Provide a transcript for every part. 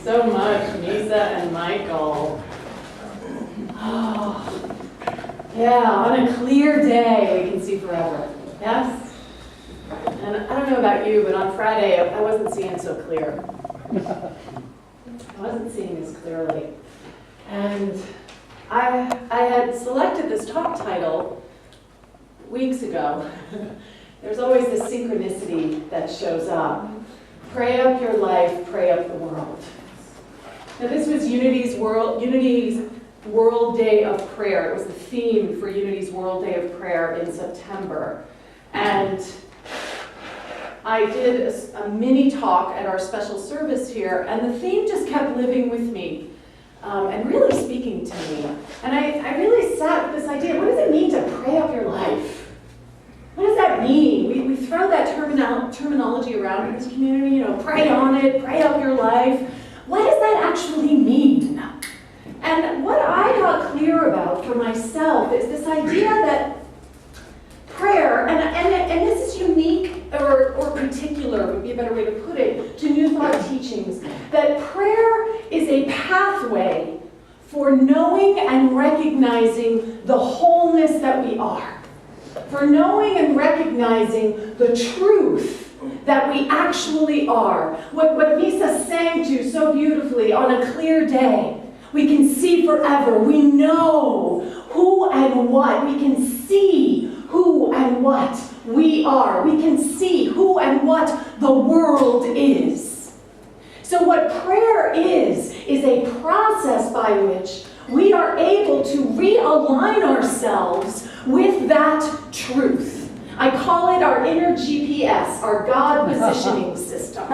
so much, Misa and Michael. Oh, yeah, on a clear day, we can see forever. Yes? And I don't know about you, but on Friday, I wasn't seeing so clear. I wasn't seeing as clearly. And I had selected this talk title weeks ago. There's always this synchronicity that shows up. Pray up your life, pray up the world. Now this was Unity's World Day of Prayer. It was the theme for Unity's World Day of Prayer in September. And I did a mini talk at our special service here, and the theme just kept living with me and really speaking to me. And I really sat with this idea, what does it mean to pray up your life? What does that mean? We throw that terminology around in this community, pray on it, pray up your life. What does that actually mean? And what I got clear about for myself is this idea that prayer, and this is unique or particular, would be a better way to put it, to New Thought teachings, that prayer is a pathway for knowing and recognizing the wholeness that we are. For knowing and recognizing the truth that we actually are. What Misa sang to so beautifully, on a clear day, we can see forever. We know who and what. We can see who and what we are. We can see who and what the world is. So what prayer is a process by which we are able to realign ourselves with that truth. I call it our inner GPS, our God positioning system,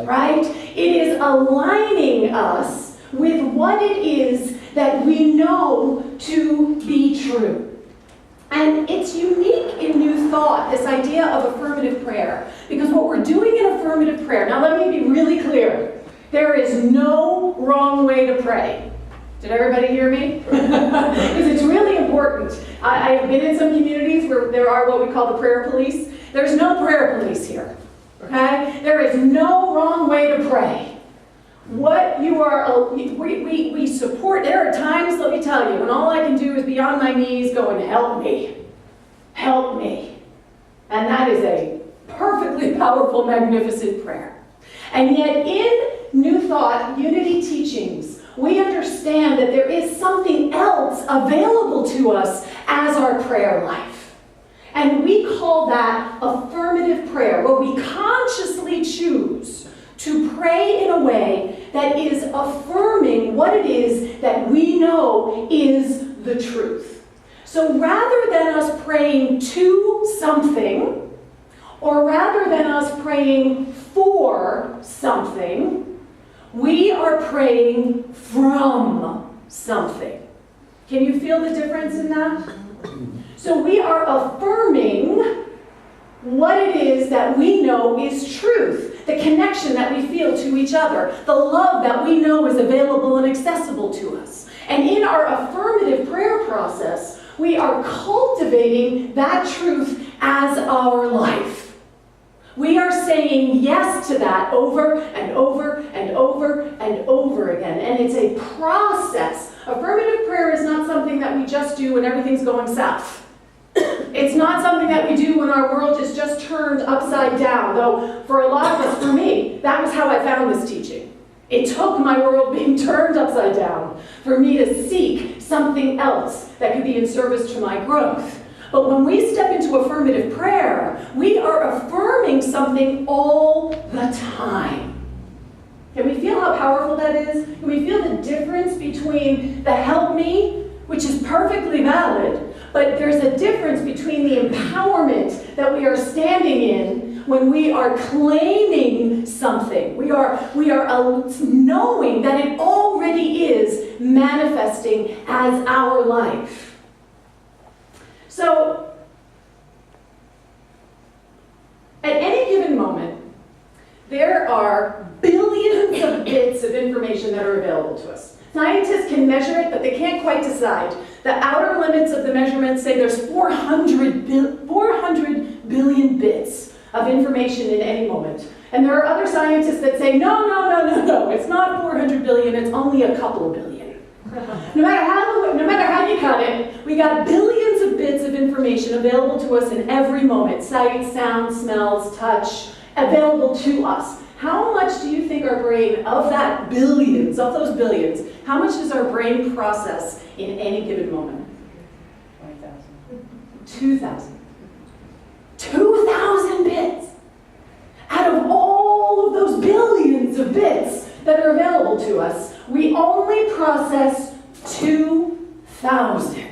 right? It is aligning us with what it is that we know to be true. And it's unique in New Thought, this idea of affirmative prayer, because what we're doing in affirmative prayer, now let me be really clear, there is no wrong way to pray. Did everybody hear me? Because it's really important. I've been in some communities where there are what we call the prayer police. There's no prayer police here. Okay? There is no wrong way to pray. What you are, we support. There are times, let me tell you, when all I can do is be on my knees going, help me. Help me. And that is a perfectly powerful, magnificent prayer. And yet in New Thought, Unity teachings, we understand that there is something else available to us as our prayer life. And we call that affirmative prayer, where we consciously choose to pray in a way that is affirming what it is that we know is the truth. So rather than us praying to something, or rather than us praying for something, we are praying from something. Can you feel the difference in that? So we are affirming what it is that we know is truth, the connection that we feel to each other, the love that we know is available and accessible to us. And in our affirmative prayer process, we are cultivating that truth as our life. We are saying yes to that over and over and over and over again. And it's a process. Affirmative prayer is not something that we just do when everything's going south. It's not something that we do when our world is just turned upside down. Though for a lot of us, for me, that was how I found this teaching. It took my world being turned upside down for me to seek something else that could be in service to my growth. But when we step into affirmative prayer, we are affirming something all the time. Can we feel how powerful that is? Can we feel the difference between the help me, which is perfectly valid, but there's a difference between the empowerment that we are standing in when we are claiming something. We are knowing that it already is manifesting as our life. So, at any given moment, there are billions of bits of information that are available to us. Scientists can measure it, but they can't quite decide. The outer limits of the measurements say there's 400 billion bits of information in any moment. And there are other scientists that say, no, it's not it's only a couple of billion. No matter how you cut it, we got billions of bits of information available to us in every moment. Sight, sound, smells, touch, available to us. How much do you think our brain, of that billions, of those billions, how much does our brain process in any given moment? 2,000. 2,000 bits! Out of all of those billions of bits that are available to us, we only process 2,000.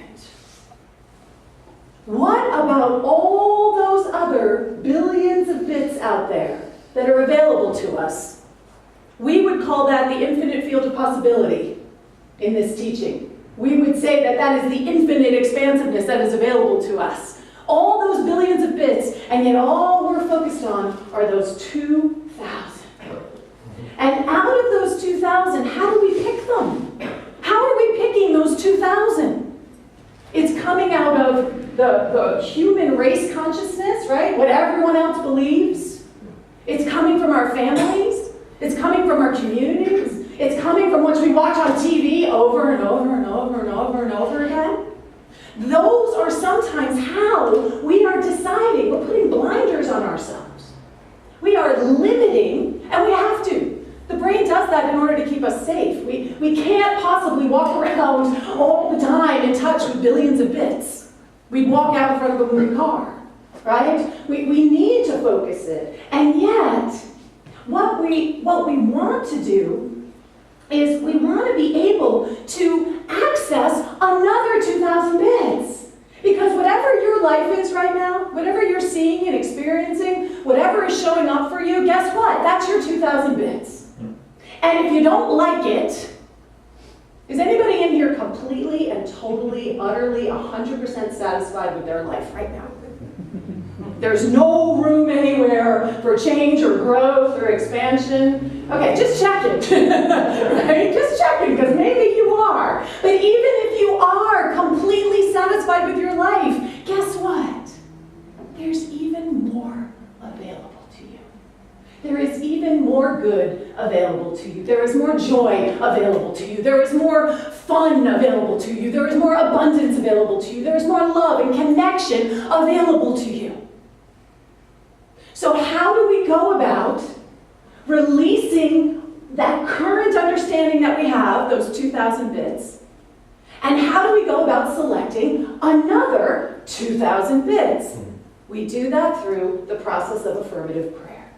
What about all those other billions of bits out there that are available to us? We would call that the infinite field of possibility in this teaching. We would say that that is the infinite expansiveness that is available to us. All those billions of bits, and yet all we're focused on are those 2,000. And out of those 2,000, how do we pick them? How are we picking those 2,000? It's coming out of the human race consciousness, right? What everyone else believes. It's coming from our families. It's coming from our communities. It's coming from what we watch on TV over and over and over and over and over again. Those are sometimes how we are deciding. We're putting blinders on ourselves. We are limiting, and we have to. The brain does that in order to keep us safe. We can't possibly walk around all the time in touch with billions of bits. We'd walk out in front of a moving car, right? We need to focus it. And yet, what we want to do is we want to be able to access another 2,000 bits. Because whatever your life is right now, whatever you're seeing and experiencing, whatever is showing up for you, guess what? That's your 2,000 bits. And if you don't like it, is anybody in here completely and totally, utterly, 100% satisfied with their life right now? There's no room anywhere for change or growth or expansion. Okay, just checking, right? Just checking, because maybe you are. But even if you are completely satisfied with your life, guess what? There's even more available to you. There is even more good available to you. There is more joy available to you. There is more fun available to you. There is more abundance available to you. There is more love and connection available to you. So how do we go about releasing that current understanding that we have, those 2,000 bits, and how do we go about selecting another 2,000 bits? We do that through the process of affirmative prayer.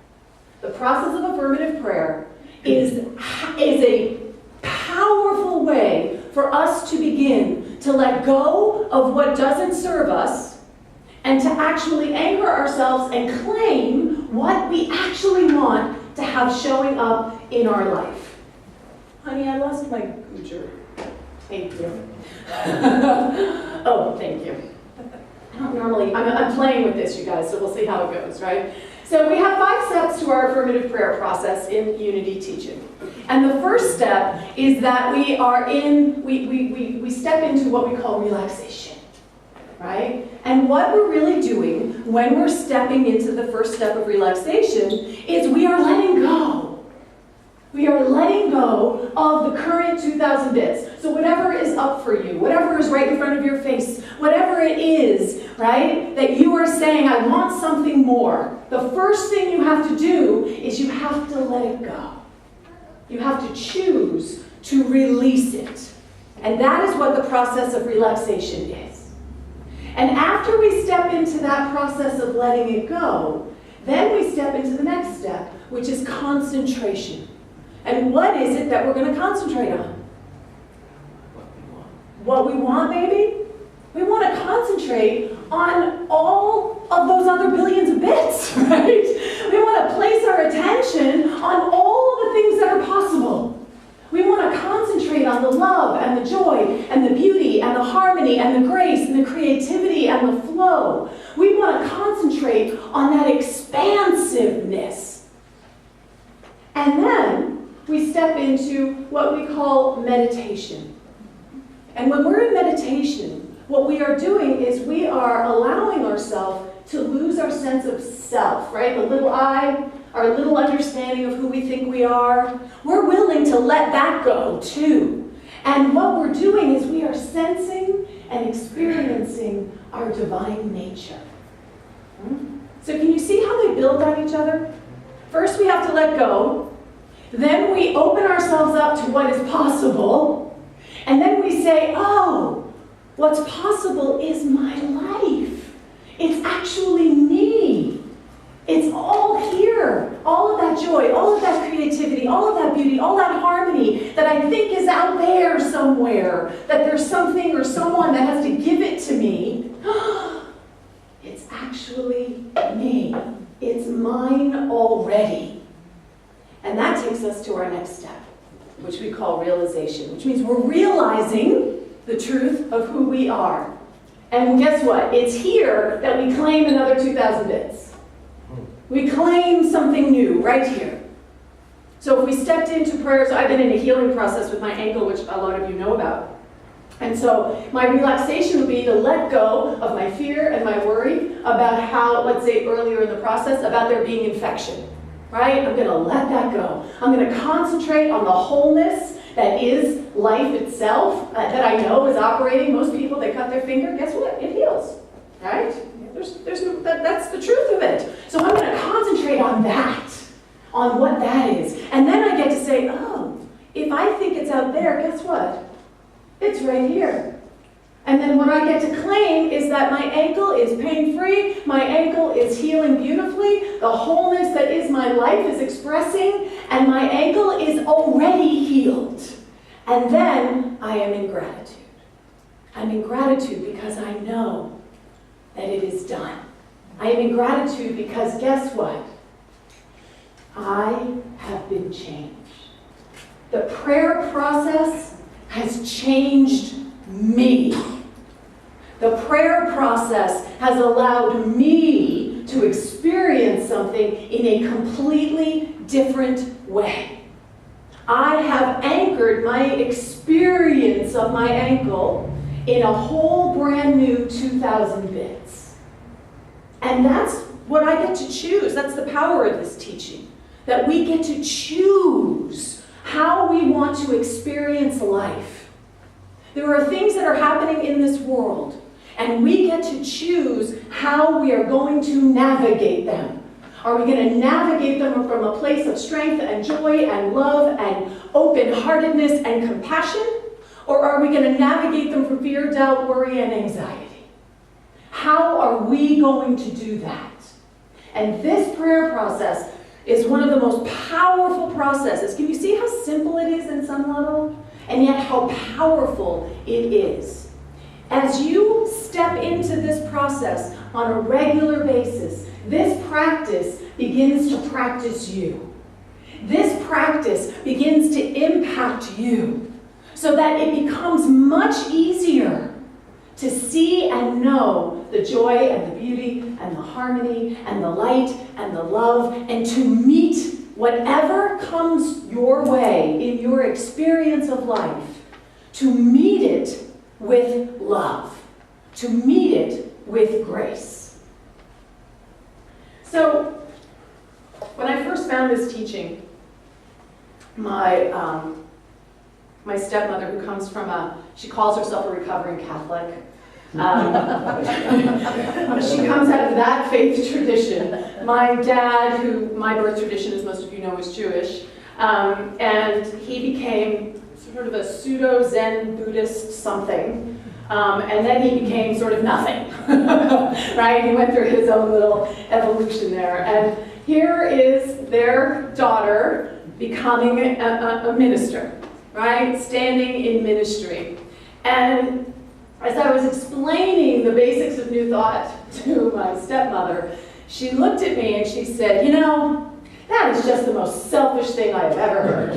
The process of affirmative prayer is a powerful way for us to begin to let go of what doesn't serve us and to actually anchor ourselves and claim what we actually want to have showing up in our life. Honey, I lost my goocher. Thank you. Oh, thank you. I don't normally, I'm playing with this, you guys, so we'll see how it goes, right? So we have 5 steps to our affirmative prayer process in Unity teaching. And the first step is that we step into what we call relaxation. Right? And what we're really doing when we're stepping into the first step of relaxation is we are letting go. We are letting go of the current 2,000 bits. So whatever is up for you, whatever is right in front of your face, whatever it is, right, that you are saying, I want something more. The first thing you have to do is you have to let it go. You have to choose to release it. And that is what the process of relaxation is. And after we step into that process of letting it go, then we step into the next step, which is concentration. And what is it that we're going to concentrate on? What we want, baby? We want to concentrate on all of those other billions of bits, right? We want to place our attention on all the things that are possible. We want to concentrate on the love and the joy and the beauty and the harmony and the grace and the creativity and the flow. We want to concentrate on that expansiveness. And then we step into what we call meditation. And when we're in meditation, what we are doing is we are allowing ourselves to lose our sense of self, right? The little I, our little understanding of who we think we are. We're willing to let that go too. And what we're doing is we are sensing and experiencing our divine nature. So can you see how they build on each other? First we have to let go. Then we open ourselves up to what is possible. And then we say, oh, what's possible is my life. It's actually me. It's all here. All of that joy, all of that creativity, all of that beauty, all that harmony that I think is out there somewhere, that there's something or someone that has to give it to me. It's actually me. It's mine already. And that takes us to our next step, which we call realization, which means we're realizing the truth of who we are. And guess what? It's here that we claim another 2,000 bits. We claim something new right here. So if we stepped into prayer, so I've been in a healing process with my ankle, which a lot of you know about. And so my relaxation would be to let go of my fear and my worry about how, let's say earlier in the process, about there being infection. Right? I'm going to let that go. I'm going to concentrate on the wholeness that is life itself, that I know is operating. Most people, they cut their finger, guess what? It heals. Right? That's the truth of it. So I'm going to concentrate on that, on what that is. And then I get to say, oh, if I think it's out there, guess what? It's right here. And then what I get to claim is that my ankle is pain-free, my ankle is healing beautifully, the wholeness that is my life is expressing, and my ankle is already healed. And then I am in gratitude. I'm in gratitude because I know that it is done. I am in gratitude because guess what? I have been changed. The prayer process has changed me. The prayer process has allowed me to experience something in a completely different way. I have anchored my experience of my ankle in a whole brand new 2,000 bits. And that's what I get to choose. That's the power of this teaching. That we get to choose how we want to experience life. There are things that are happening in this world, and we get to choose how we are going to navigate them. Are we going to navigate them from a place of strength and joy and love and open-heartedness and compassion? Or are we going to navigate them from fear, doubt, worry, and anxiety? How are we going to do that? And this prayer process is one of the most powerful processes. Can you see how simple it is in some level? And yet how powerful it is. As you step into this process on a regular basis, this practice begins to practice you. This practice begins to impact you so that it becomes much easier to see and know the joy and the beauty and the harmony and the light and the love, and to meet whatever comes your way in your experience of life, to meet it with love, to meet it with grace. So, when I first found this teaching, my stepmother, who comes from she calls herself a recovering Catholic. She comes out of that faith tradition. My dad, who my birth tradition, as most of you know, is Jewish, and he became sort of a pseudo-Zen Buddhist something, and then he became sort of nothing, right? He went through his own little evolution there. And here is their daughter becoming a minister, right? Standing in ministry. And as I was explaining the basics of New Thought to my stepmother, she looked at me and she said, you know, that is just the most selfish thing I've ever heard.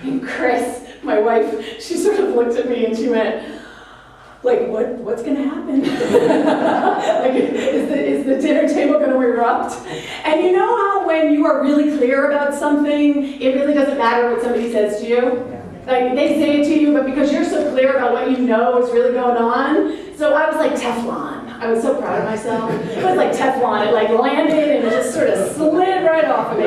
And Chris, my wife, she sort of looked at me and she went, like, what's going to happen? Like, is the dinner table going to erupt? And you know how when you are really clear about something, it really doesn't matter what somebody says to you? Like, they say it to you, but because you're so clear about what you know is really going on. So I was like Teflon. I was so proud of myself. It was like Teflon. It like landed and it just sort of slid right off of me.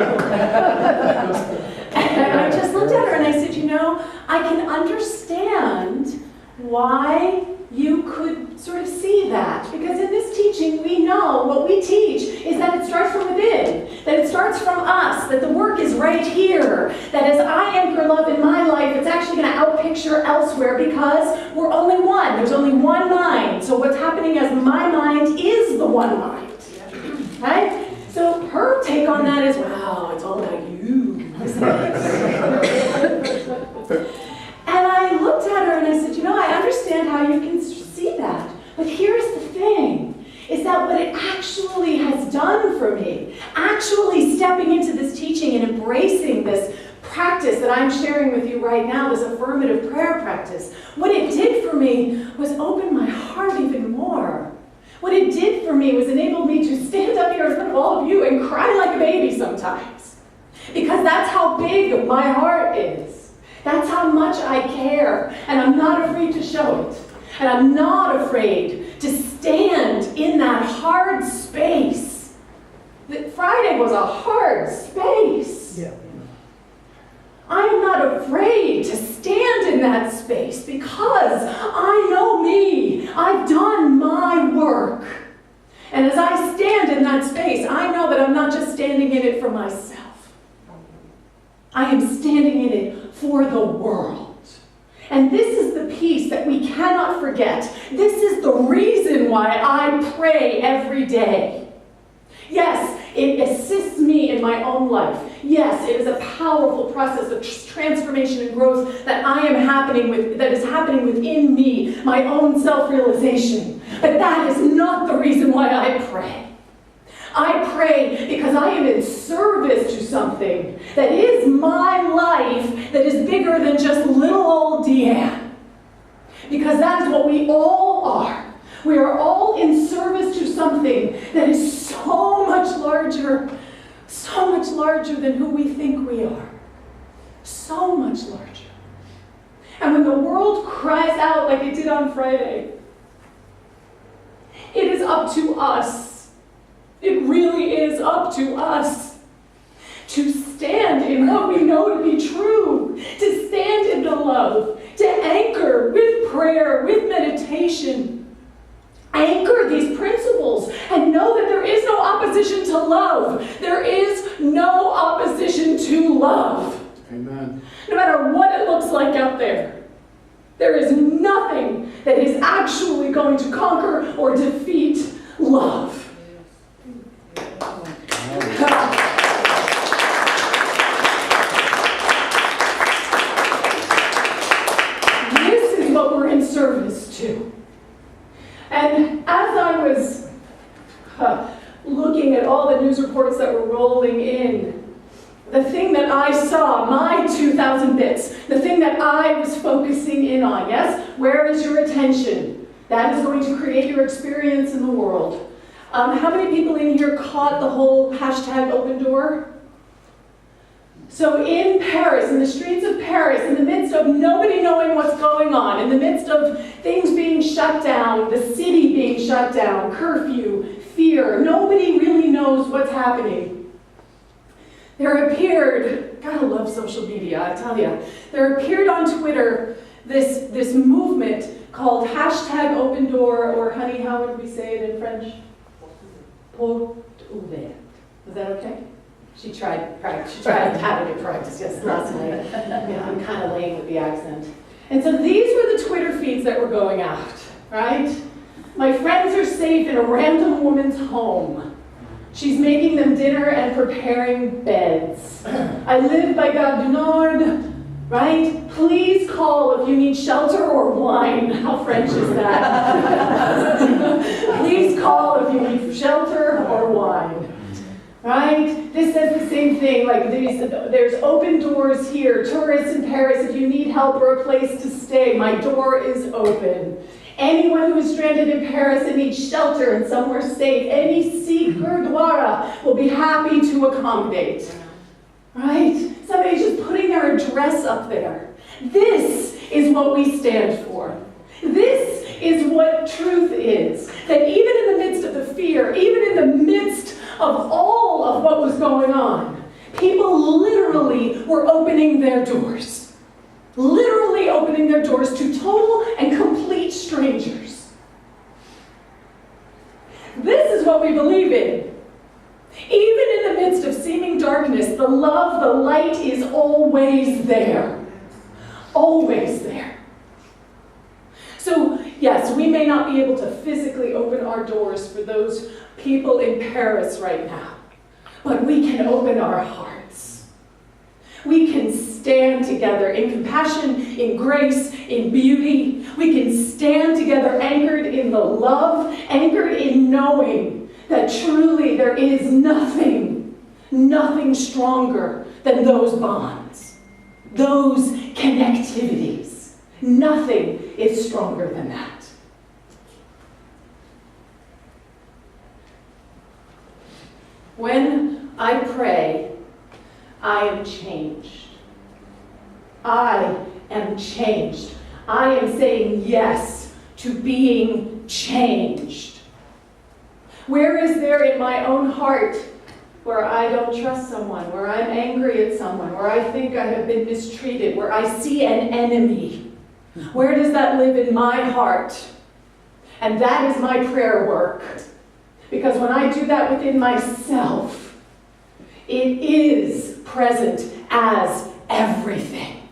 why you could sort of see that. Because in this teaching, we know what we teach is that it starts from within, that it starts from us, that the work is right here, that as I anchor love in my life, it's actually going to outpicture elsewhere because we're only one. There's only one mind. So what's happening as my mind is the one mind. Right? So her take on that is, wow, it's all about you. And I looked at her and I said, I understand how you can see that. But here's the thing, is that what it actually has done for me, actually stepping into this teaching and embracing this practice that I'm sharing with you right now, this affirmative prayer practice, what it did for me was open my heart even more. What it did for me was enable me to stand up here in front of all of you and cry like a baby sometimes. Because that's how big my heart is. That's how much I care, and I'm not afraid to show it. And I'm not afraid to stand in that hard space. Friday was a hard space. Yeah. I am not afraid to stand in that space because I know me. I've done my work. And as I stand in that space, I know that I'm not just standing in it for myself. I am standing in it for the world. And this is the piece that we cannot forget. This is the reason why I pray every day. Yes, it assists me in my own life. Yes, it is a powerful process of transformation and growth that is happening within me, my own self-realization. But that is not the reason why I pray. I pray because I am in service to something that is my life, that is bigger than just little old Deanne. Because that is what we all are. We are all in service to something that is so much larger than who we think we are. So much larger. And when the world cries out like it did on Friday, it is up to us. It really is up to us to stand in what we know to be true, to stand in the love, to anchor with prayer, with meditation. Anchor these principles and know that there is no opposition to love. There is no opposition to love. Amen. No matter what it looks like out there, there is nothing that is actually going to conquer or defeat love. This is what we're in service to. And as I was looking at all the news reports that were rolling in, the thing that I saw, my 2,000 bits, the thing that I was focusing in on, yes? Where is your attention? That is going to create your experience in the world. How many people in here caught the whole hashtag open door? So in Paris, in the streets of Paris, in the midst of nobody knowing what's going on, in the midst of things being shut down, the city being shut down, curfew, fear, nobody really knows what's happening. There appeared, gotta love social media, I tell you, there appeared on Twitter this movement called hashtag open door, or honey, how would we say it in French? Porte ouverte. Is that okay? She tried having it practice just last night. I'm kind of laying with the accent. And so these were the Twitter feeds that were going out, right? My friends are safe in a random woman's home. She's making them dinner and preparing beds. I live by Gare du Nord, right? Please call if you need shelter or wine. How French is that? Please call if you need shelter or wine. Right? This says the same thing, like there's open doors here. Tourists in Paris, if you need help or a place to stay, my door is open. Anyone who is stranded in Paris and needs shelter and somewhere safe, any Sikh Gurdwara will be happy to accommodate. Right? Somebody's just putting their address up there. This is what we stand for. This is what truth is. That even in the midst of the fear, even in the midst of all of what was going on, people literally were opening their doors. Literally opening their doors to total and complete complete strangers. This is what we believe in. Even in the midst of seeming darkness, the love, the light is always there. Always there. So, yes, we may not be able to physically open our doors for those people in Paris right now, but we can open our hearts. We can stand together in compassion, in grace, in beauty. We can stand together anchored in the love, anchored in knowing that truly there is nothing stronger than those bonds, those connectivities. Nothing is stronger than that. When I pray, I am changed. I am changed. I am saying yes to being changed. Where is there in my own heart where I don't trust someone, where I'm angry at someone, where I think I have been mistreated, where I see an enemy? Where does that live in my heart? And that is my prayer work. Because when I do that within myself, it is present as everything.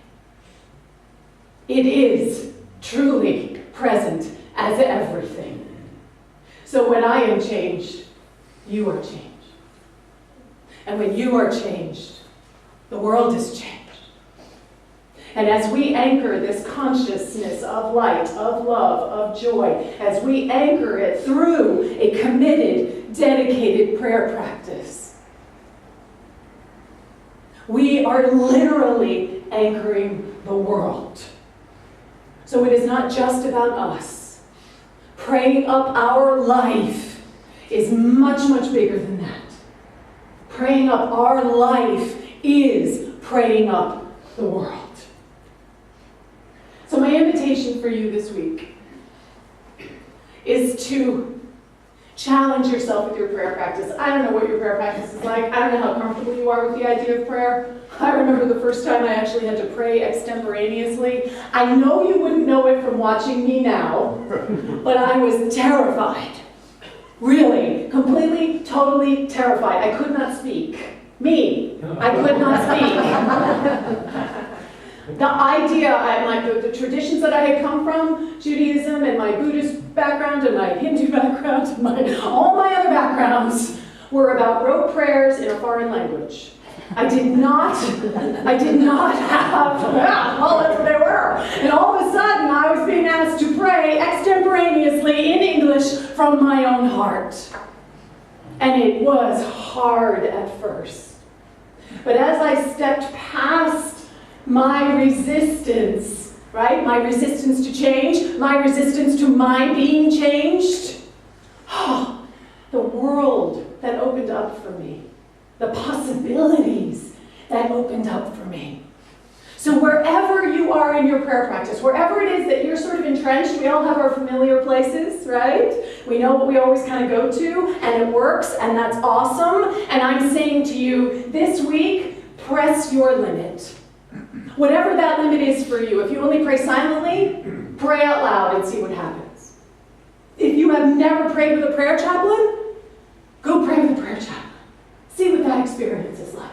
It is truly present as everything. So when I am changed, you are changed. And when you are changed, the world is changed. And as we anchor this consciousness of light, of love, of joy, as we anchor it through a committed, dedicated prayer practice, we are literally anchoring the world. So it is not just about us. Praying up our life is much, much bigger than that. Praying up our life is praying up the world. So my invitation for you this week is to challenge yourself with your prayer practice. I don't know what your prayer practice is like. I don't know how comfortable you are with the idea of prayer. I remember the first time I actually had to pray extemporaneously. I know you wouldn't know it from watching me now, but I was terrified. Really, completely, totally terrified. I could not speak. I could not speak. The idea, the traditions that I had come from, Judaism and my Buddhist background and my Hindu background and all my other backgrounds were about rote prayers in a foreign language. I did not have, well, that's what they were. And all of a sudden, I was being asked to pray extemporaneously in English from my own heart. And it was hard at first. But as I stepped past my resistance, right? My resistance to change, my resistance to my being changed. The world that opened up for me. The possibilities that opened up for me. So wherever you are in your prayer practice, wherever it is that you're sort of entrenched, we all have our familiar places, right? We know what we always kind of go to, and it works, and that's awesome. And I'm saying to you, this week, press your limit. Whatever that limit is for you, if you only pray silently, pray out loud and see what happens. If you have never prayed with a prayer chaplain, go pray with a prayer chaplain. See what that experience is like.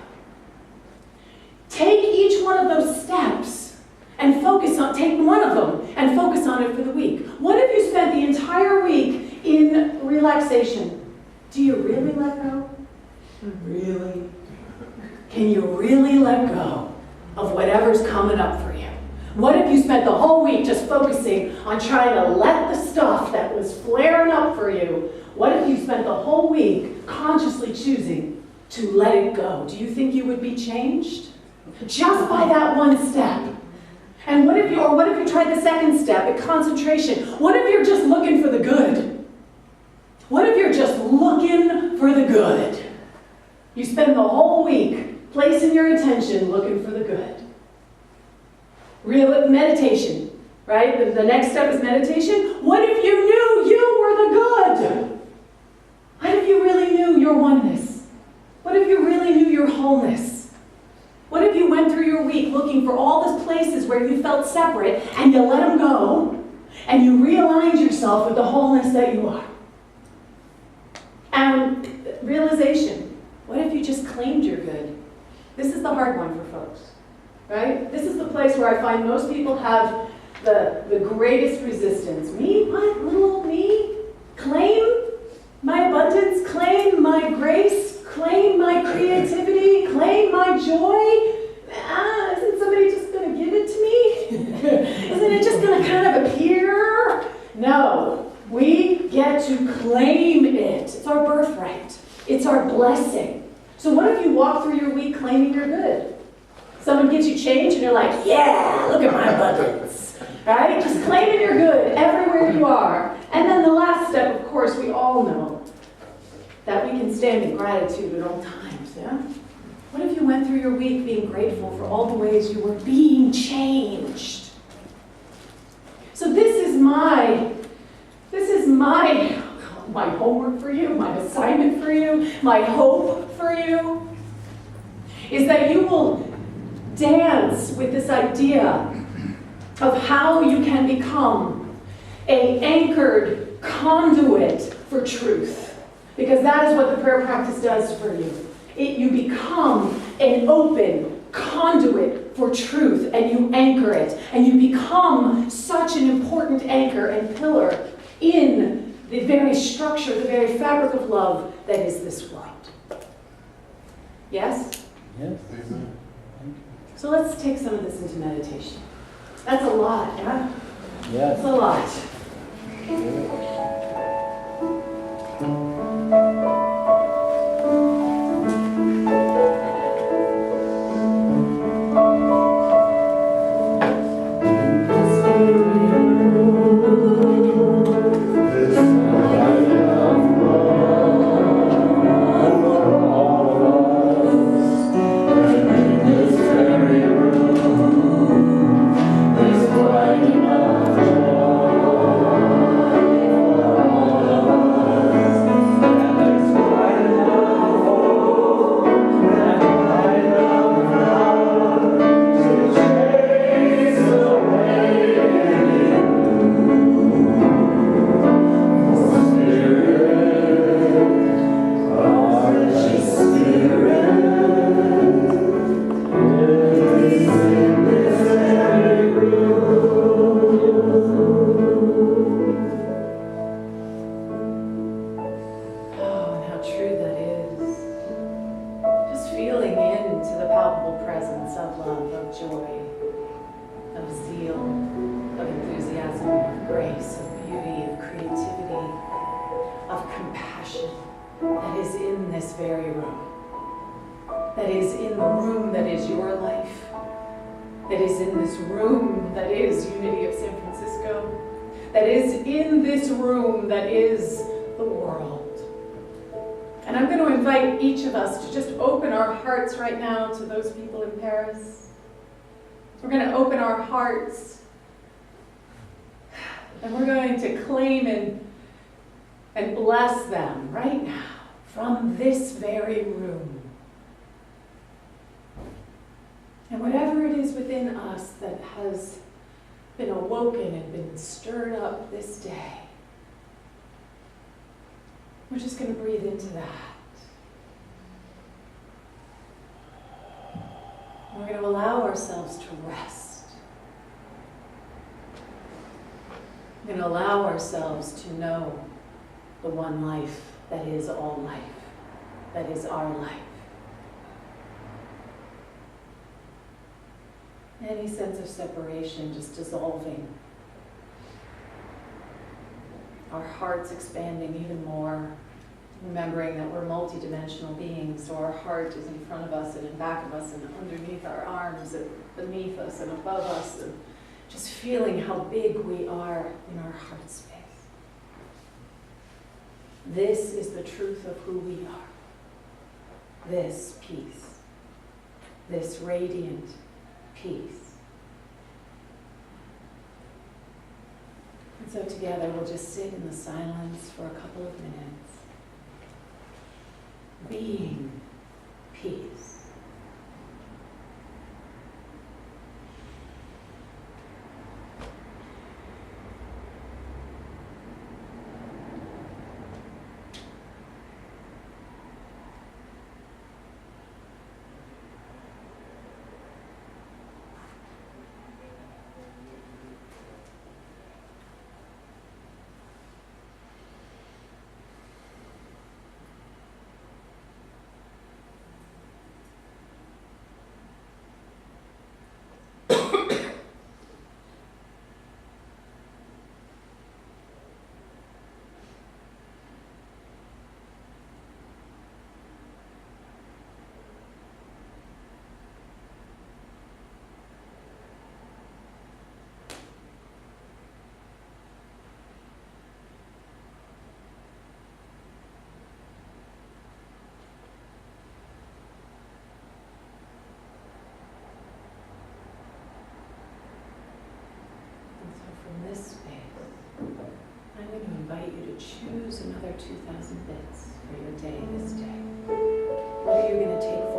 Take each one of those steps and take one of them and focus on it for the week. What if you spent the entire week in relaxation? Do you really let go? Really? Can you really let go of whatever's coming up for you? What if you spent the whole week just focusing on trying to let the stuff that was flaring up for you, what if you spent the whole week consciously choosing to let it go? Do you think you would be changed? Just by that one step. And what if you tried the second step at concentration? What if you're just looking for the good? What if you're just looking for the good? You spend the whole week placing your attention looking for the good. Real meditation, right? The next step is meditation. What if you knew you were the good? What if you really knew your oneness? What if you really knew your wholeness? What if you went through your week looking for all those places where you felt separate and you let them go? and you realigned yourself with the wholeness that you are. And realization, what if you just claimed your good? This is the hard one for folks, right? This is the place where I find most people have the greatest resistance. Me? What? Little old me? Claim my abundance? Claim my grace? Claim my creativity? Claim my joy? Isn't somebody just going to give it to me? Isn't it just going to kind of appear? No. We get to claim it. It's our birthright. It's our blessing. So what if you walk through your week claiming you're good? Someone gives you change and you're like, yeah, look at my abundance. Right? Just claiming you're good everywhere you are. And then the last step, of course, we all know that we can stand in gratitude at all times. Yeah? What if you went through your week being grateful for all the ways you were being changed? So this is my homework for you, my assignment for you, my hope for you, is that you will dance with this idea of how you can become an anchored conduit for truth. Because that is what the prayer practice does for you. You become an open conduit for truth, and you anchor it. And you become such an important anchor and pillar in the very structure, the very fabric of love that is this world. Yes? Yes. So let's take some of this into meditation. That's a lot, yeah? Yes. That's a lot. Right now to those people in Paris. We're going to open our hearts and we're going to claim and bless them right now from this very room. And whatever it is within us that has been awoken and been stirred up this day, we're just going to breathe into that. We're going to allow ourselves to rest. We're going to allow ourselves to know the one life that is all life, that is our life. Any sense of separation just dissolving. Our hearts expanding even more. Remembering that we're multidimensional beings, so our heart is in front of us and in back of us and underneath our arms and beneath us and above us, and just feeling how big we are in our heart space. This is the truth of who we are. This peace. This radiant peace. And so together we'll just sit in the silence for a couple of minutes. Being peace. to choose another 2,000 bits for your day this day. What are you going to take